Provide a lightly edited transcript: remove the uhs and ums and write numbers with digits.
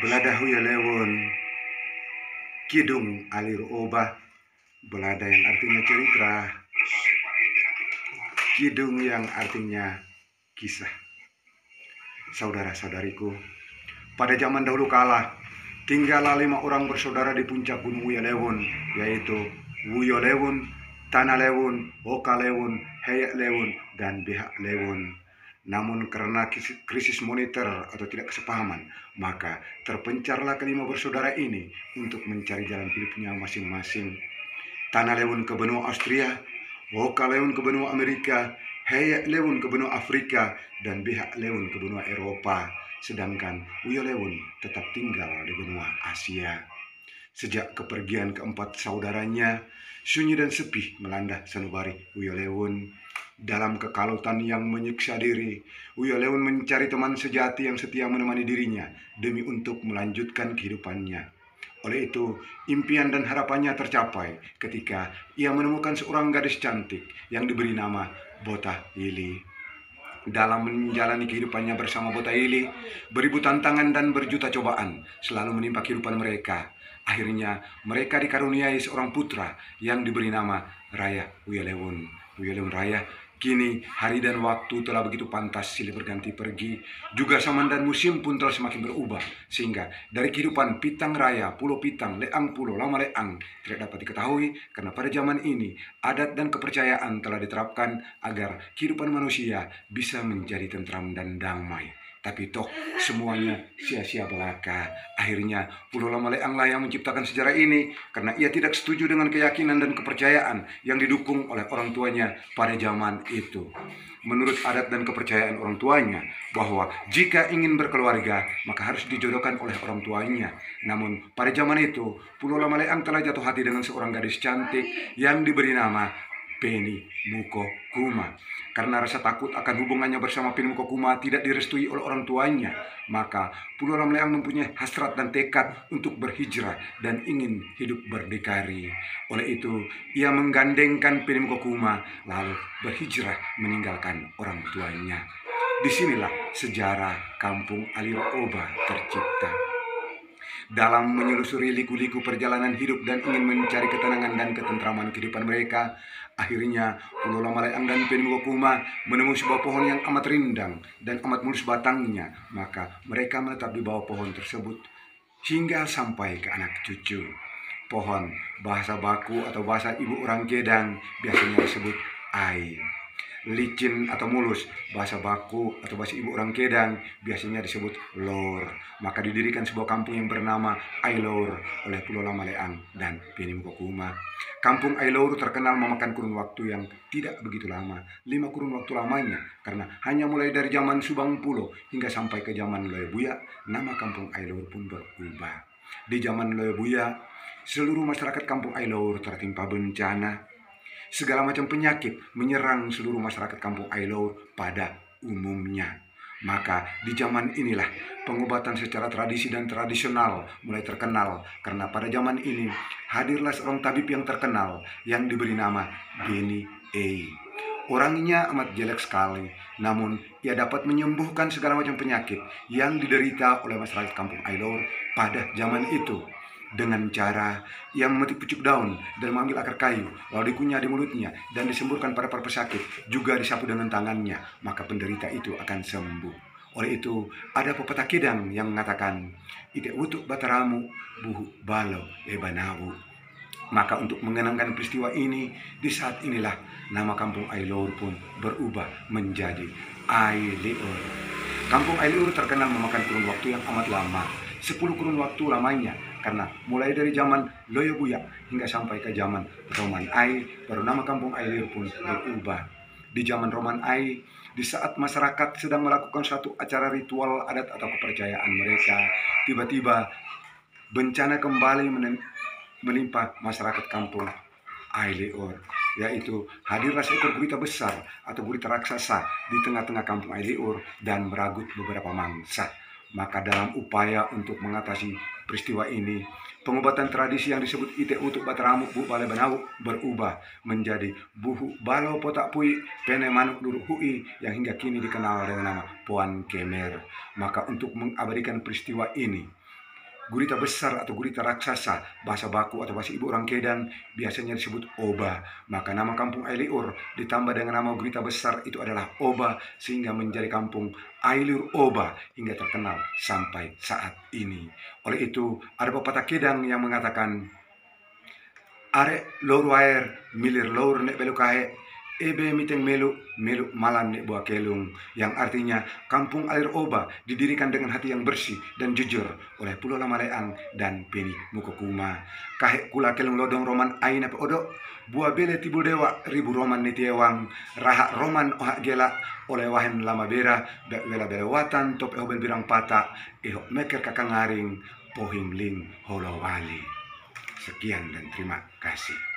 Belada huya lewon, kidung alir obah, belada yang artinya cerita, kidung yang artinya kisah. Saudara-saudariku, pada zaman dahulu kala, tinggallah 5 orang bersaudara di puncak Gunung Wuyalewon, yaitu Wuyo Lewon, Tanah Lewon, Oka Lewon, Heyak Lewon, dan Behak Lewon. Namun karena krisis moneter atau tidak kesepahaman, maka terpencarlah kelima bersaudara ini untuk mencari jalan hidupnya masing-masing. Tanah Lewon ke benua Austria, Oka Lewon ke benua Amerika, Heyak Lewon ke benua Afrika, dan Behak Lewon ke benua Eropa. Sedangkan Wuyo Lewon tetap tinggal di benua Asia. Sejak kepergian keempat saudaranya, sunyi dan sepi melanda sanubari Wuyo Lewon. Dalam kekalutan yang menyiksa diri, Wuyo Lewon mencari teman sejati yang setia menemani dirinya demi untuk melanjutkan kehidupannya. Oleh itu, impian dan harapannya tercapai ketika ia menemukan seorang gadis cantik yang diberi nama Bota Ili. Dalam menjalani kehidupannya bersama Bota Ili, beribu tantangan dan berjuta cobaan selalu menimpa kehidupan mereka. Akhirnya, mereka dikaruniai seorang putra yang diberi nama Raya Wuyo Lewon. Wuyo Lewon Raya. Kini hari dan waktu telah begitu pantas silih berganti pergi. Juga zaman dan musim pun telah semakin berubah. Sehingga dari kehidupan Pitang Raya, Pulau Pitang, Leang Pulau, Lama Leang tidak dapat diketahui. Karena pada zaman ini adat dan kepercayaan telah diterapkan agar kehidupan manusia bisa menjadi tentram dan damai. Tapi toh semuanya sia-sia belaka. Akhirnya Pulau Lama Leang lah yang menciptakan sejarah ini karena ia tidak setuju dengan keyakinan dan kepercayaan yang didukung oleh orang tuanya pada zaman itu. Menurut adat dan kepercayaan orang tuanya bahwa jika ingin berkeluarga maka harus dijodohkan oleh orang tuanya. Namun pada zaman itu Pulau Lama Leang telah jatuh hati dengan seorang gadis cantik yang diberi nama Peni Muko Kuma. Karena rasa takut akan hubungannya bersama Peni Muko Kuma tidak direstui oleh orang tuanya, maka Pulau Lama Leang mempunyai hasrat dan tekad untuk berhijrah dan ingin hidup berdikari. Oleh itu, ia menggandengkan Peni Muko Kuma lalu berhijrah meninggalkan orang tuanya. Disinilah sejarah Kampung Alir Obah tercipta. Dalam menyelusuri liku-liku perjalanan hidup dan ingin mencari ketenangan dan ketentraman kehidupan mereka, akhirnya Pulau Lama Leang dan Peni Muko Kuma menemui sebuah pohon yang amat rindang dan amat mulus batangnya. Maka mereka menetap di bawah pohon tersebut hingga sampai ke anak cucu. Pohon bahasa baku atau bahasa ibu orang Gedang biasanya disebut ai. Licin atau mulus, bahasa baku atau bahasa ibu orang Kedang biasanya disebut lor. Maka didirikan sebuah kampung yang bernama Ailor oleh Pulau Lama Leang dan Peni Muko Kuma. Kampung Ailor terkenal memakan kurun waktu yang tidak begitu lama, 5 kurun waktu lamanya, karena hanya mulai dari zaman Subang Pulo hingga sampai ke zaman Loyo Buya, nama kampung Ailor pun berubah. Di zaman Loyo Buya, seluruh masyarakat kampung Ailor tertimpa bencana. Segala macam penyakit menyerang seluruh masyarakat kampung Ailor pada umumnya. Maka di zaman inilah pengobatan secara tradisi dan tradisional mulai terkenal. Karena pada zaman ini hadirlah seorang tabib yang terkenal yang diberi nama Beni A. Orangnya amat jelek sekali, namun ia dapat menyembuhkan segala macam penyakit yang diderita oleh masyarakat kampung Ailor pada zaman itu. Dengan cara ia memetik pucuk daun dan mengambil akar kayu, lalu dikunyah di mulutnya dan disemburkan pada para pesakit, juga disapu dengan tangannya, maka penderita itu akan sembuh. Oleh itu, ada pepatah Kedang yang mengatakan, "Ite utuk bataramu, buhu balo ebanawu." Maka untuk mengenangkan peristiwa ini, di saat inilah nama kampung Ailor pun berubah menjadi Ailor. Kampung Ailor terkenal memakan kurun waktu yang amat lama, 10 kurun waktu lamanya, karena mulai dari zaman Loyo Buya hingga sampai ke zaman Roman Ai, baru nama kampung Ailor pun berubah. Di zaman Roman Ai, di saat masyarakat sedang melakukan suatu acara ritual adat atau kepercayaan mereka, tiba-tiba bencana kembali menimpa masyarakat kampung Ailor, yaitu hadirlah seekor gurita besar atau gurita raksasa di tengah-tengah kampung Ailor dan meragut beberapa mangsa. Maka dalam upaya untuk mengatasi peristiwa ini, pengobatan tradisi yang disebut ite utuk bataramu bu bale banau berubah menjadi buhu balo potak pui pene manuk luru hui yang hingga kini dikenal dengan nama Puan Kemer. Maka untuk mengabadikan peristiwa ini, Gurita besar atau gurita raksasa, bahasa baku atau bahasa ibu orang Kedang biasanya disebut Oba. Maka nama kampung Ailiur ditambah dengan nama gurita besar itu adalah Oba, sehingga menjadi kampung Ailiur Oba hingga terkenal sampai saat ini. Oleh itu ada pepatah Kedang yang mengatakan, are loru air milir lour nek belu kahe, ebe miteng melu malan nek buah kelung, yang artinya kampung Alir Oba didirikan dengan hati yang bersih dan jujur oleh Pulau Lamaleang dan Peni Mukokuma. Kahe kula kelung lodong roman aina pe odo, buah bele tibul dewa ribu roman nitiewang, rahak roman ohak gela oleh wahen lama bera dak wela belewatan top ehobel birang pata ehok meker kakangaring pohim ling holowali. Sekian dan terima kasih.